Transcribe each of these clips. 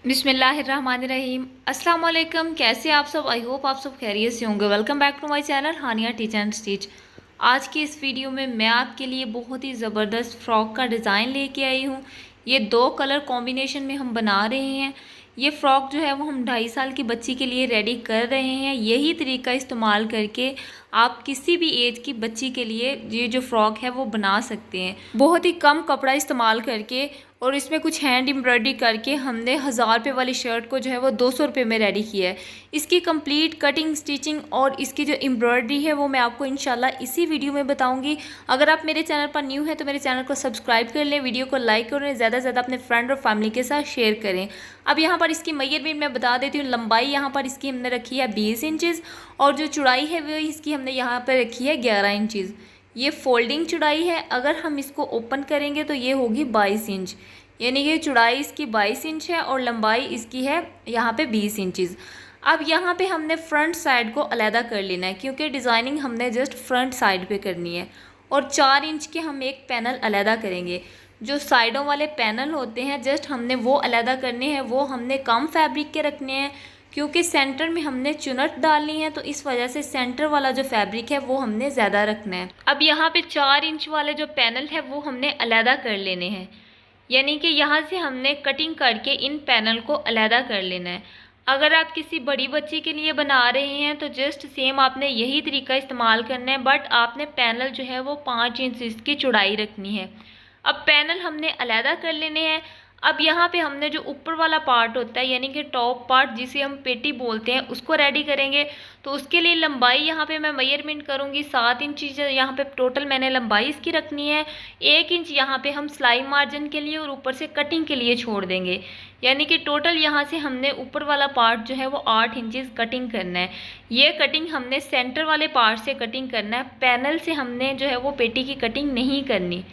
बिस्मिल्लाहिर्रहमानिर्रहीम। अस्सलाम वालेकुम। कैसे आप सब? आई होप आप सब खैरियत से होंगे। Welcome back to my channel Hania teach and stitch. आज की इस वीडियो में मैं आपके लिए बहुत ही ज़बरदस्त फ़्रॉक का डिज़ाइन लेके आई हूँ। ये दो कलर कॉम्बिनेशन में हम बना रहे हैं। ये फ़्रॉक जो है वो हम 2.5 साल की बच्ची के लिए रेडी कर रहे हैं। यही तरीका इस्तेमाल करके आप किसी भी एज की बच्ची के लिए ये जो फ़्रॉक है वो बना सकते हैं। बहुत ही कम कपड़ा इस्तेमाल करके और इसमें कुछ हैंड एम्ब्रॉयडरी करके हमने 1000 रुपये वाली शर्ट को जो है वो 200 रुपये में रेडी किया है। इसकी कंप्लीट कटिंग, स्टिचिंग और इसकी जो एम्ब्रॉयडरी है वो मैं आपको इंशाल्लाह इसी वीडियो में बताऊंगी। अगर आप मेरे चैनल पर न्यू हैं तो मेरे चैनल को सब्सक्राइब कर लें, वीडियो को लाइक करें, ज़्यादा से ज़्यादा अपने फ्रेंड और फैमिली के साथ शेयर करें। अब यहाँ पर इसकी मेजरमेंट मैं बता देती हूँ। लंबाई यहाँ पर इसकी हमने रखी है 20 इंचज़ और जो चौड़ाई है वो इसकी हमने यहाँ पर रखी है 11 इंचज़। ये फोल्डिंग चौड़ाई है। अगर हम इसको ओपन करेंगे तो ये होगी 22 इंच, यानी कि चौड़ाई इसकी 22 इंच है और लंबाई इसकी है यहाँ पे 20 इंचज़। अब यहाँ पे हमने फ्रंट साइड को अलहदा कर लेना है क्योंकि डिज़ाइनिंग हमने जस्ट फ्रंट साइड पे करनी है। और 4 इंच के हम एक पैनल अलहदा करेंगे। जो साइडों वाले पैनल होते हैं जस्ट हमने वो अलहदा करने हैं। वो हमने कम फैब्रिक के रखने हैं क्योंकि सेंटर में हमने चुनट डालनी है, तो इस वजह से सेंटर वाला जो फैब्रिक है वो हमने ज़्यादा रखना है। अब यहाँ पे 4 इंच वाले जो पैनल है वो हमने अलहदा कर लेने हैं, यानी कि यहाँ से हमने कटिंग करके इन पैनल को अलहदा कर लेना है। अगर आप किसी बड़ी बच्ची के लिए बना रहे हैं तो जस्ट सेम आपने यही तरीका इस्तेमाल करना है, बट आपने पैनल जो है वो 5 इंच इसकी चौड़ाई रखनी है। अब पैनल हमने अलहदा कर लेने हैं। अब यहाँ पे हमने जो ऊपर वाला पार्ट होता है यानी कि टॉप पार्ट जिसे हम पेटी बोलते हैं उसको रेडी करेंगे। तो उसके लिए लंबाई यहाँ पे मैं मेजरमेंट करूँगी 7 इंच। यहाँ पे टोटल मैंने लंबाई इसकी रखनी है। 1 इंच यहाँ पे हम सिलाई मार्जिन के लिए और ऊपर से कटिंग के लिए छोड़ देंगे, यानी कि टोटल यहाँ से हमने ऊपर वाला पार्ट जो है वो 8 इंचज़ कटिंग करना है। ये कटिंग हमने सेंटर वाले पार्ट से कटिंग करना है। पैनल से हमने जो है वो पेटी की कटिंग नहीं करनी,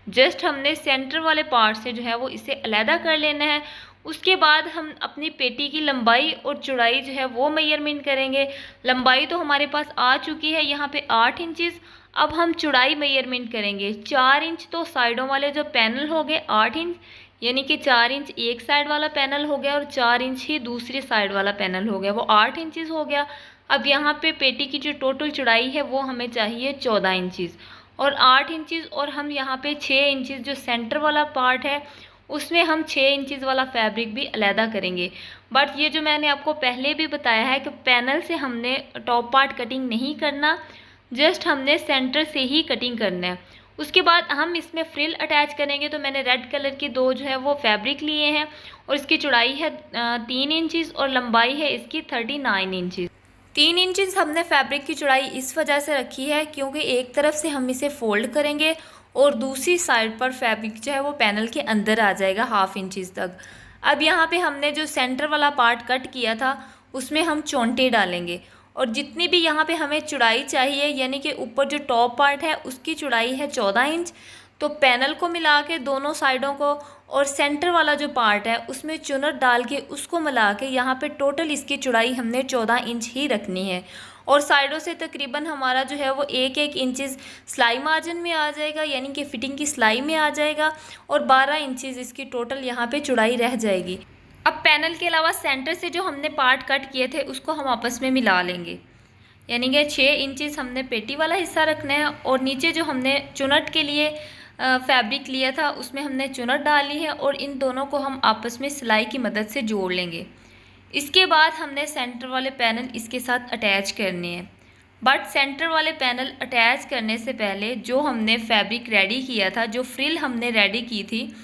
जस्ट हमने सेंटर वाले पार्ट से जो है वो इसे अलहदा कर लेना है। उसके बाद हम अपनी पेटी की लंबाई और चौड़ाई जो है वो मेजरमेंट करेंगे। लंबाई तो हमारे पास आ चुकी है यहाँ पे 8 इंचज़। अब हम चौड़ाई मेजरमेंट करेंगे 4 इंच। तो साइडों वाले जो पैनल हो गए 8 इंच, यानी कि 4 इंच एक साइड वाला पैनल हो गया और 4 इंच ही दूसरी साइड वाला पैनल हो गया, वो 8 इंचज़ हो गया। अब यहाँ पे पेटी की जो टोटल चौड़ाई है वो हमें चाहिए 14 इंचज़ और 8 इंचज़, और हम यहाँ पे 6 इंचज़ जो सेंटर वाला पार्ट है उसमें हम 6 इंचज़ वाला फैब्रिक भी अलहदा करेंगे। बट ये जो मैंने आपको पहले भी बताया है कि पैनल से हमने टॉप पार्ट कटिंग नहीं करना, जस्ट हमने सेंटर से ही कटिंग करना है। उसके बाद हम इसमें फ्रिल अटैच करेंगे। तो मैंने रेड कलर की दो जो है वो फैब्रिक लिए हैं और इसकी चौड़ाई है 3 इंचज़ और लंबाई है इसकी 39 इंचज़। 3 इंचज़ हमने फैब्रिक की चौड़ाई इस वजह से रखी है क्योंकि एक तरफ से हम इसे फोल्ड करेंगे और दूसरी साइड पर फैब्रिक जो है वो पैनल के अंदर आ जाएगा 1/2 इंचज़ तक। अब यहाँ पे हमने जो सेंटर वाला पार्ट कट किया था उसमें हम चोंटे डालेंगे और जितनी भी यहाँ पे हमें चौड़ाई चाहिए, यानी कि ऊपर जो टॉप पार्ट है उसकी चौड़ाई है 14 इंच। तो पैनल को मिला के दोनों साइडों को और सेंटर वाला जो पार्ट है उसमें चुनट डाल के उसको मिला के यहाँ पे टोटल इसकी चौड़ाई हमने 14 इंच ही रखनी है। और साइडों से तकरीबन हमारा जो है वो 1-1 इंचज़ सिलाई मार्जिन में आ जाएगा, यानी कि फिटिंग की सिलाई में आ जाएगा और 12 इंचज़ इसकी टोटल यहाँ पे चौड़ाई रह जाएगी। अब पैनल के अलावा सेंटर से जो हमने पार्ट कट किए थे उसको हम आपस में मिला लेंगे, यानी कि 6 इंचज़ हमने पेटी वाला हिस्सा रखना है और नीचे जो हमने चुनट के लिए फैब्रिक लिया था उसमें हमने चुनट डाली है और इन दोनों को हम आपस में सिलाई की मदद से जोड़ लेंगे। इसके बाद हमने सेंटर वाले पैनल इसके साथ अटैच करने हैं। बट सेंटर वाले पैनल अटैच करने से पहले जो हमने फैब्रिक रेडी किया था, जो फ्रिल हमने रेडी की थी,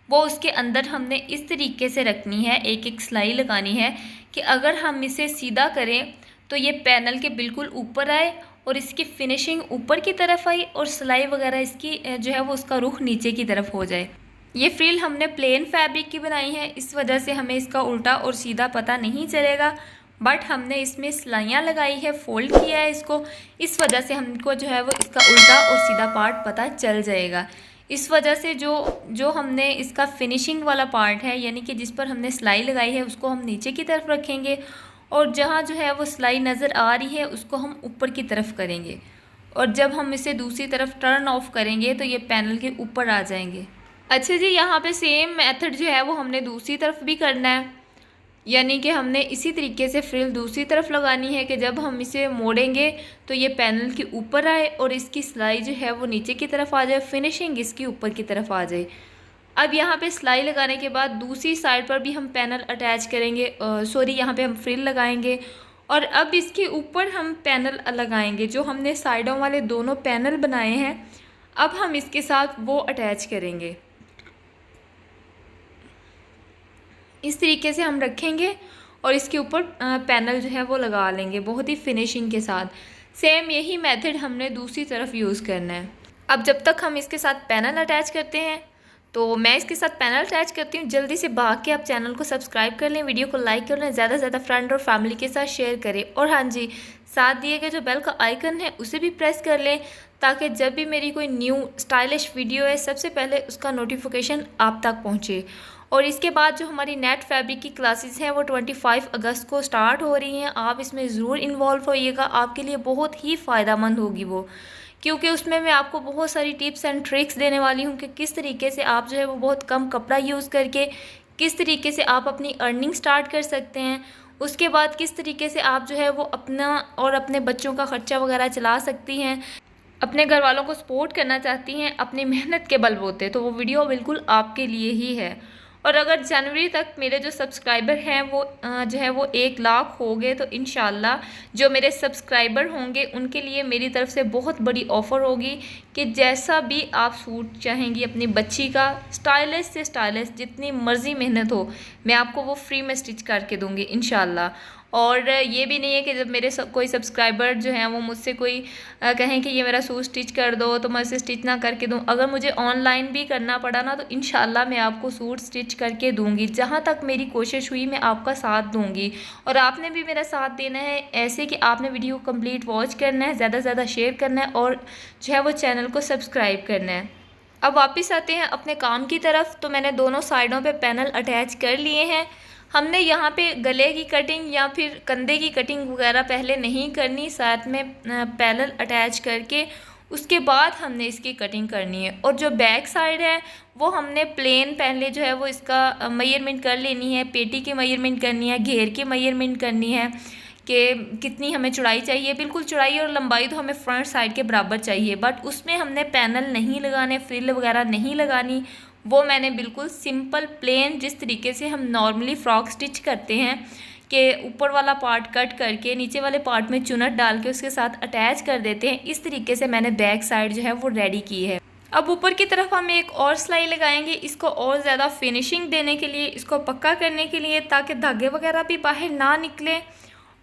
वो उसके अंदर हमने इस तरीके से रखनी है, एक एक सिलाई लगानी है कि अगर हम इसे सीधा करें तो ये पैनल के बिल्कुल ऊपर आए और इसकी फिनिशिंग ऊपर की तरफ आई और सिलाई वगैरह इसकी जो है वो उसका रुख नीचे की तरफ हो जाए। ये फ्रिल हमने प्लेन फैब्रिक की बनाई है, इस वजह से हमें इसका उल्टा और सीधा पता नहीं चलेगा, बट हमने इसमें सिलाइयाँ लगाई है, फोल्ड किया है इसको, इस वजह से हमको जो है वो इसका उल्टा और सीधा पार्ट पता चल जाएगा। इस वजह से जो हमने इसका फिनिशिंग वाला पार्ट है, यानी कि जिस पर हमने सिलाई लगाई है, उसको हम नीचे की तरफ रखेंगे और जहाँ जो है वो सिलाई नज़र आ रही है उसको हम ऊपर की तरफ करेंगे और जब हम इसे दूसरी तरफ टर्न ऑफ करेंगे तो ये पैनल के ऊपर आ जाएंगे। अच्छा जी, यहाँ पे सेम मेथड जो है वो हमने दूसरी तरफ भी करना है। यानी कि हमने इसी तरीके से फ्रिल दूसरी तरफ लगानी है कि जब हम इसे मोड़ेंगे तो ये पैनल के ऊपर आए और इसकी सिलाई जो है वो नीचे की तरफ आ जाए, फिनिशिंग इसकी ऊपर की तरफ आ जाए। अब यहाँ पे सिलाई लगाने के बाद दूसरी साइड पर भी हम पैनल अटैच करेंगे, यहाँ पे हम फ्रिल लगाएंगे और अब इसके ऊपर हम पैनल लगाएंगे। जो हमने साइडों वाले दोनों पैनल बनाए हैं अब हम इसके साथ वो अटैच करेंगे। इस तरीके से हम रखेंगे और इसके ऊपर पैनल जो है वो लगा लेंगे बहुत ही फिनिशिंग के साथ। सेम यही मेथड हमने दूसरी तरफ यूज़ करना है। अब जब तक हम इसके साथ पैनल अटैच करते हैं तो मैं इसके साथ पैनल अटैच करती हूँ। जल्दी से भाग के आप चैनल को सब्सक्राइब कर लें, वीडियो को लाइक कर लें, ज़्यादा से ज़्यादा फ्रेंड और फैमिली के साथ शेयर करें और हाँ जी, साथ दिए गए जो बेल का आइकन है उसे भी प्रेस कर लें ताकि जब भी मेरी कोई न्यू स्टाइलिश वीडियो है सबसे पहले उसका नोटिफिकेशन आप तक पहुँचे। और इसके बाद जो हमारी नेट फैब्रिक की क्लासेस हैं वो 25 अगस्त को स्टार्ट हो रही हैं। आप इसमें ज़रूर इन्वॉल्व होइएगा, आपके लिए बहुत ही फ़ायदेमंद होगी वो, क्योंकि उसमें मैं आपको बहुत सारी टिप्स एंड ट्रिक्स देने वाली हूँ कि किस तरीके से आप जो है वो बहुत कम कपड़ा यूज़ करके किस तरीके से आप अपनी अर्निंग स्टार्ट कर सकते हैं। उसके बाद किस तरीके से आप जो है वो अपना और अपने बच्चों का ख़र्चा वगैरह चला सकती हैं, अपने घर वालों को सपोर्ट करना चाहती हैं अपनी मेहनत के बलबूते, तो वो वीडियो बिल्कुल आपके लिए ही है। और अगर जनवरी तक मेरे जो सब्सक्राइबर हैं वो जो है वो 1 लाख हो गए तो इंशाल्लाह जो मेरे सब्सक्राइबर होंगे उनके लिए मेरी तरफ से बहुत बड़ी ऑफ़र होगी कि जैसा भी आप सूट चाहेंगी अपनी बच्ची का स्टाइलिश से स्टाइलिश जितनी मर्ज़ी मेहनत हो मैं आपको वो फ्री में स्टिच करके दूँगी इंशाल्लाह। और ये भी नहीं है कि जब मेरे कोई सब्सक्राइबर जो हैं वो मुझसे कोई कहें कि ये मेरा सूट स्टिच कर दो तो मैं उसे स्टिच ना करके दूँ। अगर मुझे ऑनलाइन भी करना पड़ा ना तो इंशाल्लाह मैं आपको सूट स्टिच करके दूँगी। जहाँ तक मेरी कोशिश हुई मैं आपका साथ दूँगी और आपने भी मेरा साथ देना है ऐसे कि आपने वीडियो कंप्लीट वॉच करना है, ज़्यादा से ज़्यादा शेयर करना है और जो है वो चैनल को सब्सक्राइब करना है। अब वापस आते हैं अपने काम की तरफ। तो मैंने दोनों साइडों पर पैनल अटैच कर लिए हैं। हमने यहाँ पे गले की कटिंग या फिर कंधे की कटिंग वगैरह पहले नहीं करनी, साथ में पैनल अटैच करके उसके बाद हमने इसकी कटिंग करनी है। और जो बैक साइड है वो हमने प्लेन पहले जो है वो इसका मेजरमेंट कर लेनी है, पेटी की मेजरमेंट करनी है, घेर की मेजरमेंट करनी है कि कितनी हमें चौड़ाई चाहिए। बिल्कुल चौड़ाई और लंबाई तो हमें फ्रंट साइड के बराबर चाहिए, बट उसमें हमने पैनल नहीं लगाने, फ्रिल वगैरह नहीं लगानी। वो मैंने बिल्कुल सिंपल प्लेन जिस तरीके से हम नॉर्मली फ्रॉक स्टिच करते हैं कि ऊपर वाला पार्ट कट करके नीचे वाले पार्ट में चुनट डाल के उसके साथ अटैच कर देते हैं, इस तरीके से मैंने बैक साइड जो है वो रेडी की है। अब ऊपर की तरफ हम एक और सिलाई लगाएंगे, इसको और ज़्यादा फिनिशिंग देने के लिए, इसको पक्का करने के लिए ताकि धागे वगैरह भी बाहर ना निकले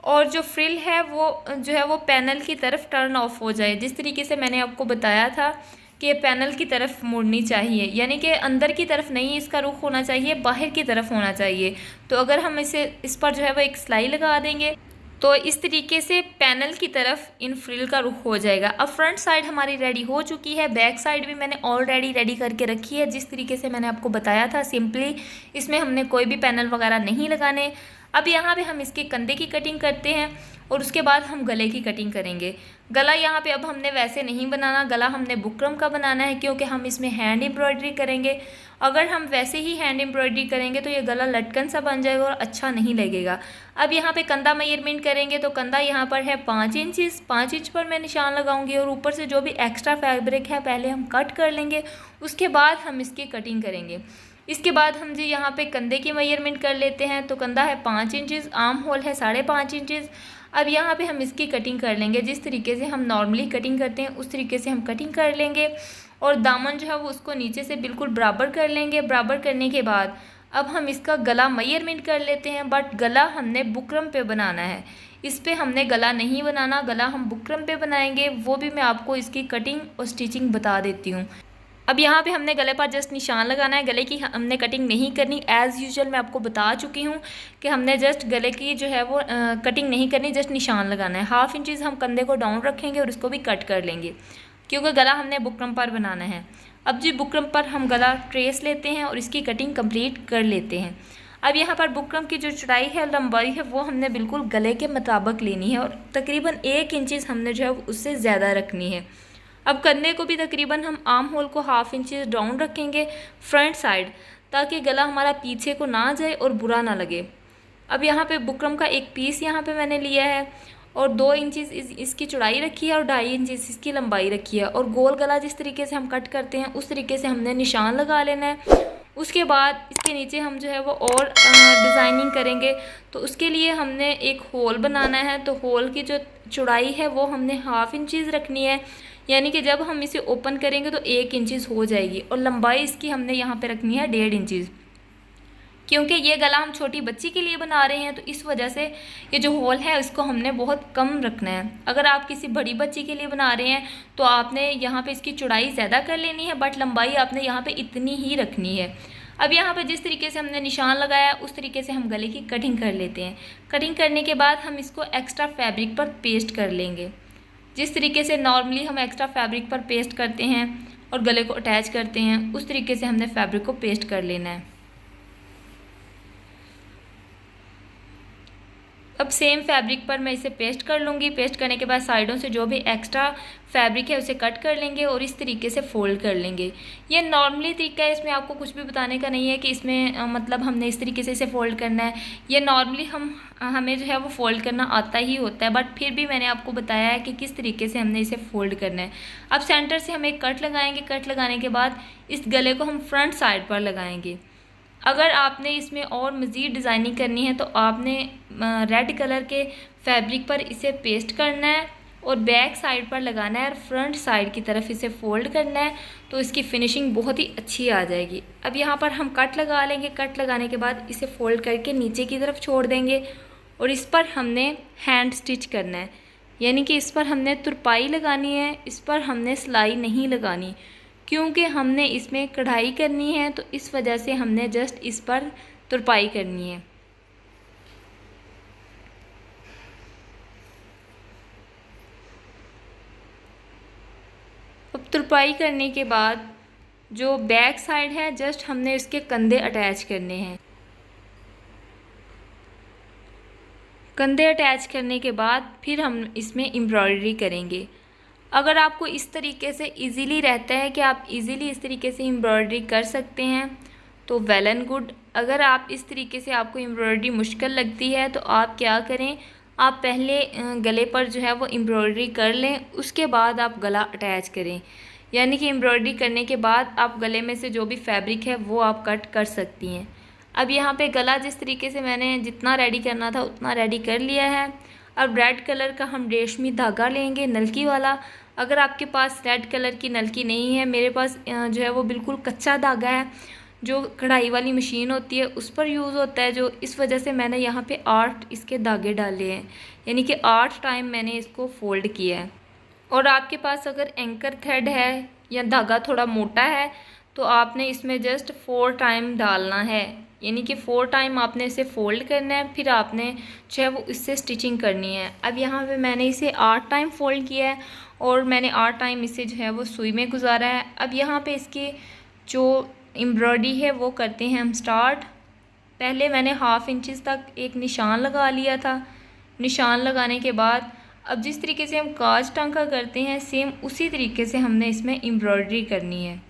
और जो फ्रिल है वो जो है वो पैनल की तरफ टर्न ऑफ हो जाए। जिस तरीके से मैंने आपको बताया था कि ये पैनल की तरफ मुड़नी चाहिए, यानी कि अंदर की तरफ नहीं इसका रुख होना चाहिए, बाहर की तरफ होना चाहिए। तो अगर हम इस पर जो है वो एक सिलाई लगा देंगे तो इस तरीके से पैनल की तरफ इन फ्रिल का रुख हो जाएगा। अब फ्रंट साइड हमारी रेडी हो चुकी है, बैक साइड भी मैंने ऑलरेडी रेडी करके रखी है जिस तरीके से मैंने आपको बताया था। सिंपली इसमें हमने कोई भी पैनल वगैरह नहीं लगाने। अब यहाँ पे हम इसके कंधे की कटिंग करते हैं और उसके बाद हम गले की कटिंग करेंगे। गला यहाँ पे अब हमने वैसे नहीं बनाना, गला हमने बुकरम का बनाना है क्योंकि हम इसमें हैंड एम्ब्रॉयडरी करेंगे। अगर हम वैसे ही हैंड एम्ब्रॉयडरी करेंगे तो ये गला लटकन सा बन जाएगा और अच्छा नहीं लगेगा। अब यहाँ पे कंधा मेजरमेंट करेंगे तो कंधा यहाँ पर है 5 इंचेस, 5 इंच पर मैं निशान लगाऊंगी और ऊपर से जो भी एक्स्ट्रा फैब्रिक है पहले हम कट कर लेंगे, उसके बाद हम इसकी कटिंग करेंगे। इसके बाद हम जी यहाँ पे कंधे की मेजरमेंट कर लेते हैं। तो कंधा है 5 इंचेस, आर्म होल है 5.5 इंचेस। अब यहाँ पे हम इसकी कटिंग कर लेंगे, जिस तरीके से हम नॉर्मली कटिंग करते हैं उस तरीके से हम कटिंग कर लेंगे और दामन जो है वो उसको नीचे से बिल्कुल बराबर कर लेंगे। बराबर करने के बाद अब हम इसका गला मेजरमेंट कर लेते हैं, बट गला हमने बुकरम पे बनाना है, इस पे हमने गला नहीं बनाना, गला हम बुकरम पे बनाएंगे। वो भी मैं आपको इसकी कटिंग और स्टिचिंग बता देती हूँ। अब यहाँ पे हमने गले पर जस्ट निशान लगाना है, गले की हमने कटिंग नहीं करनी। एज़ यूजुअल मैं आपको बता चुकी हूँ कि हमने जस्ट गले की जो है वो कटिंग नहीं करनी, जस्ट निशान लगाना है। 1/2 इंच हम कंधे को डाउन रखेंगे और इसको भी कट कर लेंगे क्योंकि गला हमने बुकरम पर बनाना है। अब जी बुकरम पर हम गला ट्रेस लेते हैं और इसकी कटिंग कंप्लीट कर लेते हैं। अब यहाँ पर बुकरम की जो चौड़ाई है लंबाई है वो हमने बिल्कुल गले के मुताबिक लेनी है और तकरीबन 1 इंच हमने जो है उससे ज़्यादा रखनी है। अब कंधे को भी तकरीबन हम आर्म होल को 1/2 इंच डाउन रखेंगे फ्रंट साइड, ताकि गला हमारा पीछे को ना जाए और बुरा ना लगे। अब यहाँ पे बुकरम का एक पीस यहाँ पे मैंने लिया है और 2 इंचेस इसकी चौड़ाई रखी है और 2.5 इंचेस इसकी लंबाई रखी है। और गोल गला जिस तरीके से हम कट करते हैं उस तरीके से हमने निशान लगा लेना है। उसके बाद इसके नीचे हम जो है वो और डिज़ाइनिंग करेंगे, तो उसके लिए हमने एक होल बनाना है। तो होल की जो चौड़ाई है वो हमने 1/2 इंचेस रखनी है, यानी कि जब हम इसे ओपन करेंगे तो 1 इंचेस हो जाएगी। और लंबाई इसकी हमने यहाँ पे रखनी है 1.5 इंचेस, क्योंकि ये गला हम छोटी बच्ची के लिए बना रहे हैं, तो इस वजह से ये जो होल है इसको हमने बहुत कम रखना है। अगर आप किसी बड़ी बच्ची के लिए बना रहे हैं तो आपने यहाँ पे इसकी चौड़ाई ज़्यादा कर लेनी है, बट लंबाई आपने यहाँ पे इतनी ही रखनी है। अब यहाँ पे जिस तरीके से हमने निशान लगाया उस तरीके से हम गले की कटिंग कर लेते हैं। कटिंग करने के बाद हम इसको एक्स्ट्रा फैब्रिक पर पेस्ट कर लेंगे। जिस तरीके से नॉर्मली हम एक्स्ट्रा फैब्रिक पर पेस्ट करते हैं और गले को अटैच करते हैं, उस तरीके से हमने फैब्रिक को पेस्ट कर लेना है। अब सेम फैब्रिक पर मैं इसे पेस्ट कर लूँगी। पेस्ट करने के बाद साइडों से जो भी एक्स्ट्रा फैब्रिक है उसे कट कर लेंगे और इस तरीके से फोल्ड कर लेंगे। ये नॉर्मली तरीका है, इसमें आपको कुछ भी बताने का नहीं है कि इसमें मतलब हमने इस तरीके से इसे फ़ोल्ड करना है। ये नॉर्मली हमें जो है वो फ़ोल्ड करना आता ही होता है, बट फिर भी मैंने आपको बताया है कि किस तरीके से हमने इसे फ़ोल्ड करना है। अब सेंटर से हम एक कट लगाएंगे। कट लगाने के बाद इस गले को हम फ्रंट साइड पर लगाएंगे। अगर आपने इसमें और मज़ीद डिज़ाइनिंग करनी है तो आपने रेड कलर के फैब्रिक पर इसे पेस्ट करना है और बैक साइड पर लगाना है और फ्रंट साइड की तरफ इसे फ़ोल्ड करना है, तो इसकी फिनिशिंग बहुत ही अच्छी आ जाएगी। अब यहाँ पर हम कट लगा लेंगे। कट लगाने के बाद इसे फ़ोल्ड करके नीचे की तरफ छोड़ देंगे और इस पर हमने हैंड स्टिच करना है, यानी कि इस पर हमने तुरपाई लगानी है, इस पर हमने सिलाई नहीं लगानी, क्योंकि हमने इसमें कढ़ाई करनी है, तो इस वजह से हमने जस्ट इस पर तुरपाई करनी है। अब तुरपाई करने के बाद जो बैक साइड है जस्ट हमने इसके कंधे अटैच करने हैं। कंधे अटैच करने के बाद फिर हम इसमें एम्ब्रॉयडरी करेंगे। अगर आपको इस तरीके से इजीली रहता है कि आप इजीली इस तरीके से एम्ब्रॉयडरी कर सकते हैं तो वेल एंड गुड। अगर आप इस तरीके से आपको एम्ब्रॉयडरी मुश्किल लगती है तो आप क्या करें, आप पहले गले पर जो है वो एम्ब्रॉयडरी कर लें, उसके बाद आप गला अटैच करें। यानी कि एम्ब्रॉयडरी करने के बाद आप गले में से जो भी फैब्रिक है वो आप कट कर सकती हैं। अब यहाँ पे गला जिस तरीके से मैंने जितना रेडी करना था उतना रेडी कर लिया है। अब रेड कलर का हम रेशमी धागा लेंगे, नलकी वाला। अगर आपके पास रेड कलर की नलकी नहीं है, मेरे पास जो है वो बिल्कुल कच्चा धागा है जो कढ़ाई वाली मशीन होती है उस पर यूज़ होता है, जो इस वजह से मैंने यहाँ पे 8 इसके धागे डाले हैं, यानी कि 8 टाइम मैंने इसको फोल्ड किया है। और आपके पास अगर एंकर थ्रेड है या धागा थोड़ा मोटा है तो आपने इसमें जस्ट 4 टाइम डालना है, यानी कि 4 टाइम आपने इसे फ़ोल्ड करना है, फिर आपने जो है वो इससे स्टिचिंग करनी है। अब यहाँ पे मैंने इसे 8 टाइम फ़ोल्ड किया है और मैंने 8 टाइम इसे जो है वो सुई में गुजारा है। अब यहाँ पे इसकी जो एम्ब्रॉयडरी है वो करते हैं हम स्टार्ट। पहले मैंने 1/2 इंचेस तक एक निशान लगा लिया था। निशान लगाने के बाद अब जिस तरीके से हम काज टांका करते हैं सेम उसी तरीके से हमने इसमें एम्ब्रॉयडरी करनी है,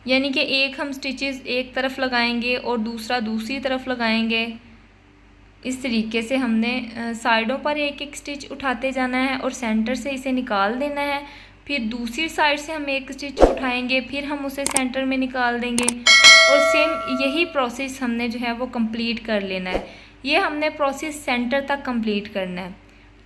यानी कि एक हम स्टिचेस एक तरफ लगाएंगे और दूसरा दूसरी तरफ लगाएंगे। इस तरीके से हमने साइडों पर एक एक स्टिच उठाते जाना है और सेंटर से इसे निकाल देना है। फिर दूसरी साइड से हम एक स्टिच उठाएंगे, फिर हम उसे सेंटर में निकाल देंगे और सेम यही प्रोसेस हमने जो है वो कंप्लीट कर लेना है। ये हमने प्रोसेस सेंटर तक कंप्लीट करना है,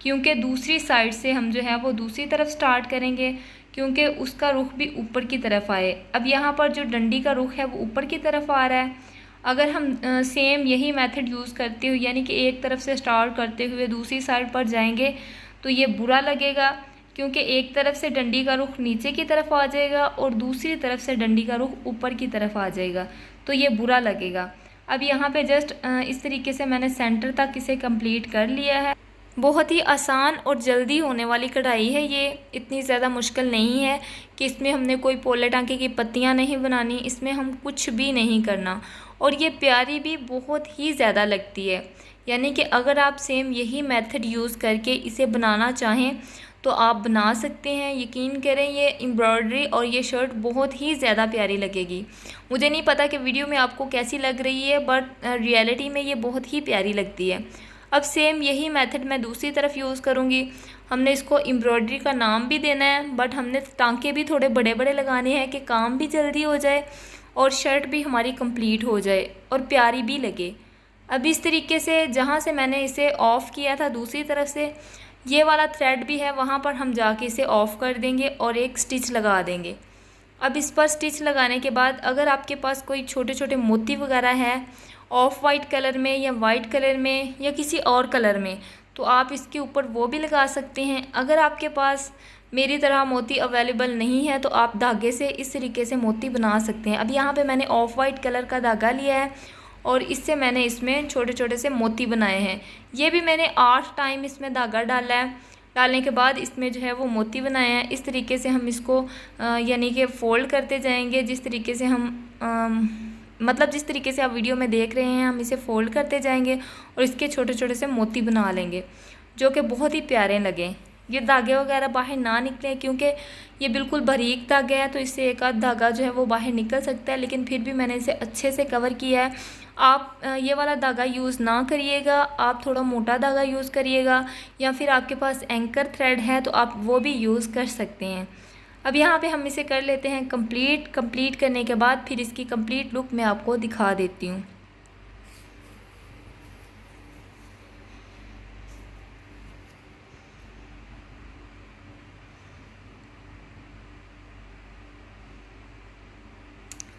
क्योंकि दूसरी साइड से हम जो है वो दूसरी तरफ स्टार्ट करेंगे, क्योंकि उसका रुख भी ऊपर की तरफ आए। अब यहाँ पर जो डंडी का रुख है वो ऊपर की तरफ आ रहा है। अगर हम सेम यही मेथड यूज़ करते हुए, यानी कि एक तरफ से स्टार्ट करते हुए दूसरी साइड पर जाएंगे तो ये बुरा लगेगा, क्योंकि एक तरफ से डंडी का रुख नीचे की तरफ आ जाएगा और दूसरी तरफ से डंडी का रुख ऊपर की तरफ आ जाएगा, तो ये बुरा लगेगा। अब यहाँ पे जस्ट इस तरीके से मैंने सेंटर तक इसे कंप्लीट कर लिया है। बहुत ही आसान और जल्दी होने वाली कढ़ाई है ये, इतनी ज़्यादा मुश्किल नहीं है कि इसमें हमने कोई पोले टांके की पत्तियां नहीं बनानी, इसमें हम कुछ भी नहीं करना, और ये प्यारी भी बहुत ही ज़्यादा लगती है। यानी कि अगर आप सेम यही मेथड यूज़ करके इसे बनाना चाहें तो आप बना सकते हैं। यकीन करें ये एम्ब्रॉयडरी और ये शर्ट बहुत ही ज़्यादा प्यारी लगेगी। मुझे नहीं पता कि वीडियो में आपको कैसी लग रही है, बट रियलिटी में ये बहुत ही प्यारी लगती है। अब सेम यही मेथड मैं दूसरी तरफ यूज़ करूँगी। हमने इसको एम्ब्रॉयडरी का नाम भी देना है, बट हमने टांके भी थोड़े बड़े बड़े लगाने हैं कि काम भी जल्दी हो जाए और शर्ट भी हमारी कंप्लीट हो जाए और प्यारी भी लगे। अब इस तरीके से जहाँ से मैंने इसे ऑफ़ किया था, दूसरी तरफ से ये वाला थ्रेड भी है, वहाँ पर हम जाके इसे ऑफ़ कर देंगे और एक स्टिच लगा देंगे। अब इस पर स्टिच लगाने के बाद अगर आपके पास कोई छोटे छोटे मोती वगैरह है ऑफ वाइट कलर में या वाइट कलर में या किसी और कलर में, तो आप इसके ऊपर वो भी लगा सकते हैं। अगर आपके पास मेरी तरह मोती अवेलेबल नहीं है तो आप धागे से इस तरीके से मोती बना सकते हैं। अब यहाँ पे मैंने ऑफ वाइट कलर का धागा लिया है और इससे मैंने इसमें छोटे छोटे से मोती बनाए हैं। ये भी मैंने 8 टाइम इसमें धागा डाला है। डालने के बाद इसमें जो है वो मोती बनाए हैं। इस तरीके से हम इसको यानी कि फ़ोल्ड करते जाएंगे। जिस तरीके से हम मतलब जिस तरीके से आप वीडियो में देख रहे हैं, हम इसे फ़ोल्ड करते जाएंगे और इसके छोटे छोटे से मोती बना लेंगे जो कि बहुत ही प्यारे लगें। ये धागे वगैरह बाहर ना निकले, क्योंकि ये बिल्कुल बारीक धागा है तो इससे एक आध धागा जो है वो बाहर निकल सकता है, लेकिन फिर भी मैंने इसे अच्छे से कवर किया है। आप ये वाला धागा यूज़ ना करिएगा, आप थोड़ा मोटा धागा यूज़ करिएगा, या फिर आपके पास एंकर थ्रेड है तो आप वो भी यूज़ कर सकते हैं। अब यहाँ पे हम इसे कर लेते हैं कंप्लीट करने के बाद फिर इसकी कंप्लीट लुक मैं आपको दिखा देती हूँ।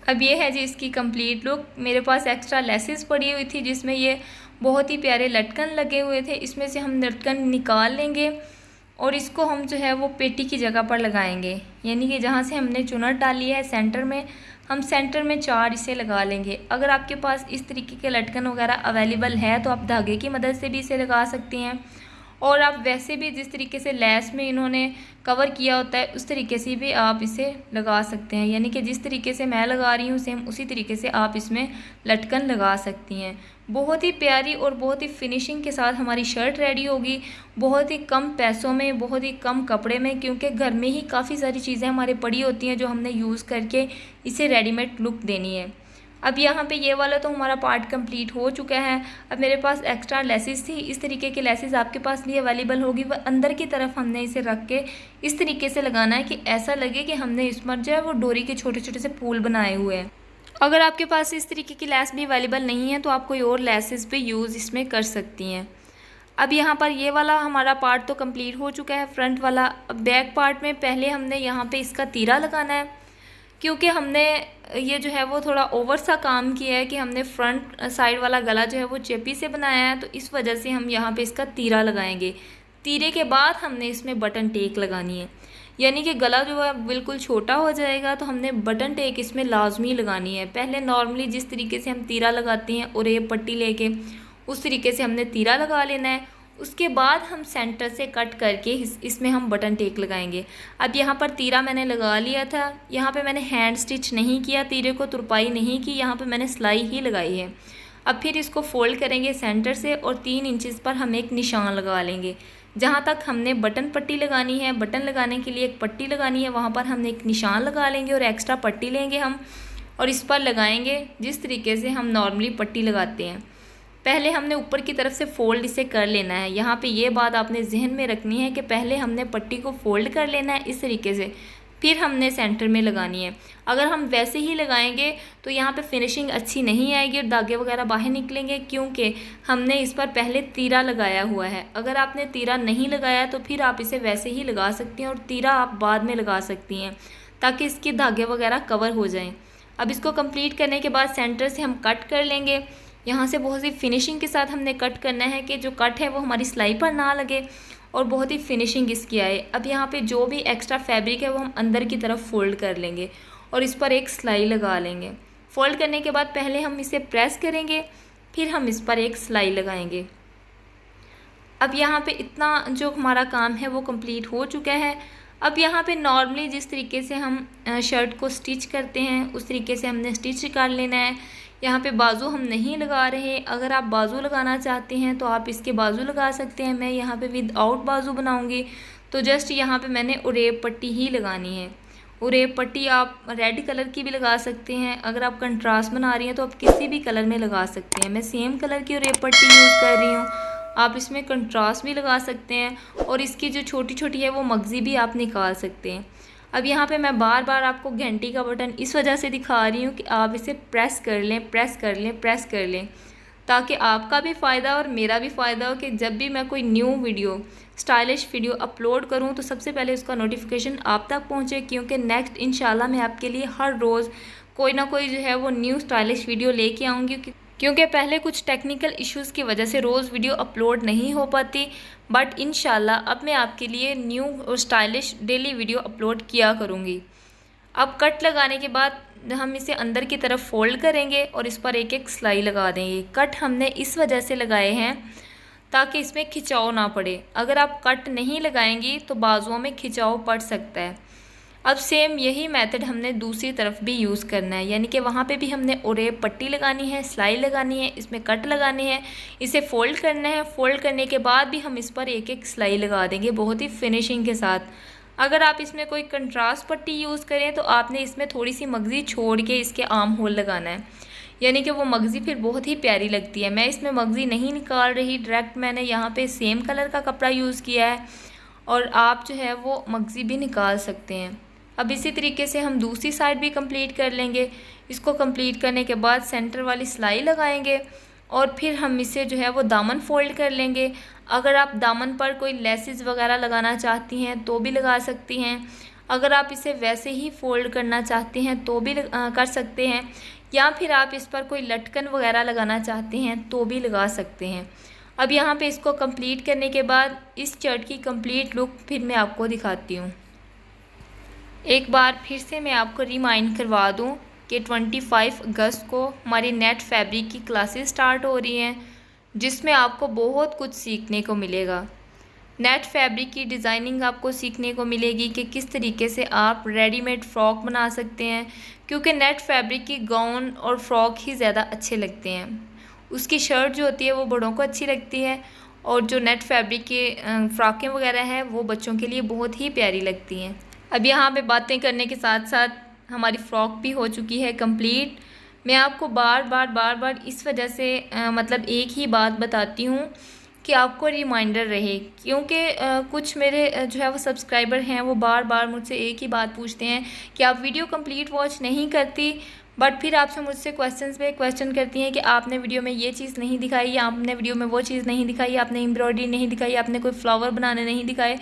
अब ये है जी इसकी कंप्लीट लुक। मेरे पास एक्स्ट्रा लेसेस पड़ी हुई थी जिसमें ये बहुत ही प्यारे लटकन लगे हुए थे। इसमें से हम लटकन निकाल लेंगे और इसको हम जो है वो पेटी की जगह पर लगाएंगे, यानी कि जहाँ से हमने चुनट डाली है सेंटर में, हम सेंटर में 4 इसे लगा लेंगे। अगर आपके पास इस तरीके के लटकन वगैरह अवेलेबल है तो आप धागे की मदद से भी इसे लगा सकती हैं, और आप वैसे भी जिस तरीके से लेस में इन्होंने कवर किया होता है उस तरीके से भी आप इसे लगा सकते हैं। यानी कि जिस तरीके से मैं लगा रही हूँ सेम उसी तरीके से आप इसमें लटकन लगा सकती हैं। बहुत ही प्यारी और बहुत ही फिनिशिंग के साथ हमारी शर्ट रेडी होगी, बहुत ही कम पैसों में, बहुत ही कम कपड़े में, क्योंकि घर में ही काफ़ी सारी चीज़ें हमारे पड़ी होती हैं जो हमने यूज़ करके इसे रेडीमेड लुक देनी है। अब यहाँ पे ये वाला तो हमारा पार्ट कंप्लीट हो चुका है। अब मेरे पास एक्स्ट्रा लेसेस थी, इस तरीके की लेसेस आपके पास भी अवेलेबल होगी। वह अंदर की तरफ हमने इसे रख के इस तरीके से लगाना है कि ऐसा लगे कि हमने इस पर जो है वो डोरी के छोटे छोटे से फूल बनाए हुए हैं। अगर आपके पास इस तरीके की लेस भी अवेलेबल नहीं है तो आप कोई और लेसेस भी यूज़ इसमें कर सकती हैं। अब यहाँ पर ये वाला हमारा पार्ट तो कंप्लीट हो चुका है, फ्रंट वाला। अब बैक पार्ट में पहले हमने यहाँ पे इसका तीरा लगाना है, क्योंकि हमने ये जो है वो थोड़ा ओवर सा काम किया है कि हमने फ्रंट साइड वाला गला जो है वो चेपी से बनाया है, तो इस वजह से हम यहाँ पे इसका तीरा लगाएंगे। तीरे के बाद हमने इसमें बटन टेक लगानी है, यानी कि गला जो है बिल्कुल छोटा हो जाएगा तो हमने बटन टेक इसमें लाजमी लगानी है। पहले नॉर्मली जिस तरीके से हम तीरा लगाते हैं और ये पट्टी लेके उस तरीके से हमने तीरा लगा लेना है। उसके बाद हम सेंटर से कट करके इसमें हम बटन टेक लगाएंगे। अब यहाँ पर तीरा मैंने लगा लिया था, यहाँ पे मैंने हैंड स्टिच नहीं किया, तीरे को तुरपाई नहीं की, यहाँ पे मैंने सिलाई ही लगाई है। अब फिर इसको फोल्ड करेंगे सेंटर से और 3 इंचेस पर हम एक निशान लगा लेंगे। जहाँ तक हमने बटन पट्टी लगानी है, बटन लगाने के लिए एक पट्टी लगानी है, वहाँ पर हमने एक निशान लगा लेंगे और एक्स्ट्रा पट्टी लेंगे हम और इस पर लगाएंगे जिस तरीके से हम नॉर्मली पट्टी लगाते हैं। पहले हमने ऊपर की तरफ से फ़ोल्ड इसे कर लेना है। यहाँ पे ये बात आपने जहन में रखनी है कि पहले हमने पट्टी को फ़ोल्ड कर लेना है इस तरीके से, फिर हमने सेंटर में लगानी है। अगर हम वैसे ही लगाएंगे तो यहाँ पे फिनिशिंग अच्छी नहीं आएगी और धागे वगैरह बाहर निकलेंगे, क्योंकि हमने इस पर पहले तीरा लगाया हुआ है। अगर आपने तीरा नहीं लगाया तो फिर आप इसे वैसे ही लगा सकती हैं और तीरा आप बाद में लगा सकती हैं ताकि इसके धागे वगैरह कवर हो जाएँ। अब इसको कंप्लीट करने के बाद सेंटर से हम कट कर लेंगे। यहाँ से बहुत ही फिनिशिंग के साथ हमने कट करना है कि जो कट है वो हमारी सिलाई पर ना लगे और बहुत ही फिनिशिंग इसकी आए। अब यहाँ पे जो भी एक्स्ट्रा फैब्रिक है वो हम अंदर की तरफ फोल्ड कर लेंगे और इस पर एक सिलाई लगा लेंगे। फोल्ड करने के बाद पहले हम इसे प्रेस करेंगे, फिर हम इस पर एक सिलाई लगाएंगे। अब यहाँ पे इतना जो हमारा काम है वो कंप्लीट हो चुका है। अब यहाँ पे नॉर्मली जिस तरीके से हम शर्ट को स्टिच करते हैं उस तरीके से हमने स्टिच कर लेना है। यहाँ पे बाजू हम नहीं लगा रहे, अगर आप बाजू लगाना चाहते हैं तो आप इसके बाजू लगा सकते हैं। मैं यहाँ पे विदाउट बाजू बनाऊँगी तो जस्ट यहाँ पे मैंने उरेब पट्टी ही लगानी है। उरेब पट्टी आप रेड कलर की भी लगा सकते हैं, अगर आप कंट्रास्ट बना रही हैं तो आप किसी भी कलर में लगा सकते हैं। मैं सेम कलर की उरेब पट्टी यूज़ कर रही हूँ, आप इसमें कंट्रास्ट भी लगा सकते हैं और इसकी जो छोटी छोटी है वो मगज़ी भी आप निकाल सकते हैं। अब यहाँ पे मैं बार बार आपको घंटी का बटन इस वजह से दिखा रही हूँ कि आप इसे प्रेस कर लें, प्रेस कर लें, प्रेस कर लें, ताकि आपका भी फ़ायदा और मेरा भी फ़ायदा हो कि जब भी मैं कोई new video, stylish video upload करूं तो सबसे पहले उसका नोटिफिकेशन आप तक पहुंचे, क्योंकि नेक्स्ट इंशाल्लाह मैं आपके लिए हर रोज़ कोई ना कोई जो है वो न्यू स्टाइलिश वीडियो लेके आऊँगी। क्योंकि पहले कुछ टेक्निकल इश्यूज़ की वजह से रोज़ वीडियो अपलोड नहीं हो पाती, बट इंशाल्लाह अब मैं आपके लिए न्यू और स्टाइलिश डेली वीडियो अपलोड किया करूँगी। अब कट लगाने के बाद हम इसे अंदर की तरफ फोल्ड करेंगे और इस पर एक एक सिलाई लगा देंगे। कट हमने इस वजह से लगाए हैं ताकि इसमें खिंचाव ना पड़े। अगर आप कट नहीं लगाएंगी तो बाजुओं में खिंचाव पड़ सकता है। अब सेम यही मेथड हमने दूसरी तरफ भी यूज़ करना है, यानी कि वहाँ पे भी हमने उरेब पट्टी लगानी है, सिलाई लगानी है, इसमें कट लगाने हैं, इसे फ़ोल्ड करना है। फ़ोल्ड करने के बाद भी हम इस पर एक एक सिलाई लगा देंगे बहुत ही फिनिशिंग के साथ। अगर आप इसमें कोई कंट्रास्ट पट्टी यूज़ करें तो आपने इसमें थोड़ी सी मगज़ी छोड़ के इसके आर्म होल लगाना है, यानी कि वो मगज़ी फिर बहुत ही प्यारी लगती है। मैं इसमें मगज़ी नहीं निकाल रही, डायरेक्ट मैंने यहाँ पे सेम कलर का कपड़ा यूज़ किया है और आप जो है वो मगज़ी भी निकाल सकते हैं। अब इसी तरीके से हम दूसरी साइड भी कंप्लीट कर लेंगे। इसको कंप्लीट करने के बाद सेंटर वाली सिलाई लगाएंगे और फिर हम इसे जो है वो दामन फोल्ड कर लेंगे। अगर आप दामन पर कोई लेसेस वगैरह लगाना चाहती हैं तो भी लगा सकती हैं, अगर आप इसे वैसे ही फोल्ड करना चाहते हैं तो भी कर सकते हैं, या फिर आप इस पर कोई लटकन वगैरह लगाना चाहते हैं तो भी लगा सकते हैं। अब यहाँ पे इसको कंप्लीट करने के बाद इस शर्ट की कंप्लीट लुक फिर मैं आपको दिखाती हूँ। एक बार फिर से मैं आपको रिमाइंड करवा दूँ कि 25 अगस्त को हमारी नेट फैब्रिक की क्लासेस स्टार्ट हो रही हैं, जिसमें आपको बहुत कुछ सीखने को मिलेगा। नेट फैब्रिक की डिज़ाइनिंग आपको सीखने को मिलेगी कि किस तरीके से आप रेडीमेड फ़्रॉक बना सकते हैं, क्योंकि नेट फैब्रिक की गाउन और फ्रॉक ही ज़्यादा अच्छे लगते हैं। उसकी शर्ट जो होती है वो बड़ों को अच्छी लगती है और जो नेट फैब्रिक के फ़्रॉकें वगैरह हैं वो बच्चों के लिए बहुत ही प्यारी लगती हैं। अब यहाँ पे बातें करने के साथ साथ हमारी फ़्रॉक भी हो चुकी है कंप्लीट। मैं आपको बार बार इस वजह से मतलब एक ही बात बताती हूँ कि आपको रिमाइंडर रहे, क्योंकि कुछ मेरे जो है वो सब्सक्राइबर हैं वो बार बार मुझसे एक ही बात पूछते हैं कि आप वीडियो कंप्लीट वॉच नहीं करती, बट फिर आपसे मुझसे क्वेश्चंस पे क्वेश्चन करती हैं कि आपने वीडियो में ये चीज़ नहीं दिखाई, या आपने वीडियो में वो चीज़ नहीं दिखाई, आपने एम्ब्रॉयडरी नहीं दिखाई, आपने कोई फ्लावर बनाने नहीं दिखाए।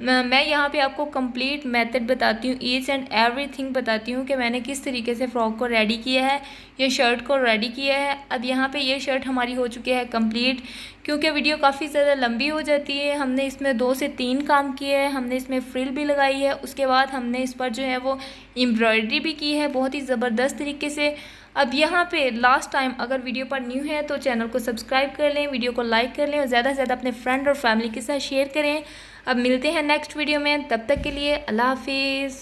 मैं यहाँ पे आपको कंप्लीट मेथड बताती हूँ, ईच एंड एवरीथिंग बताती हूँ कि मैंने किस तरीके से फ़्रॉक को रेडी किया है, ये शर्ट को रेडी किया है। अब यहाँ पे ये शर्ट हमारी हो चुकी है कंप्लीट, क्योंकि वीडियो काफ़ी ज़्यादा लंबी हो जाती है। हमने इसमें 2 से 3 काम किए हैं, हमने इसमें फ्रिल भी लगाई है, उसके बाद हमने इस पर जो है वो एम्ब्रॉयडरी भी की है बहुत ही ज़बरदस्त तरीके से। अब यहाँ पे लास्ट टाइम अगर वीडियो पर न्यू है तो चैनल को सब्सक्राइब कर लें, वीडियो को लाइक कर लें और ज़्यादा से ज़्यादा अपने फ्रेंड और फैमिली के साथ शेयर करें। अब मिलते हैं नेक्स्ट वीडियो में, तब तक के लिए अल्लाह हाफिज़।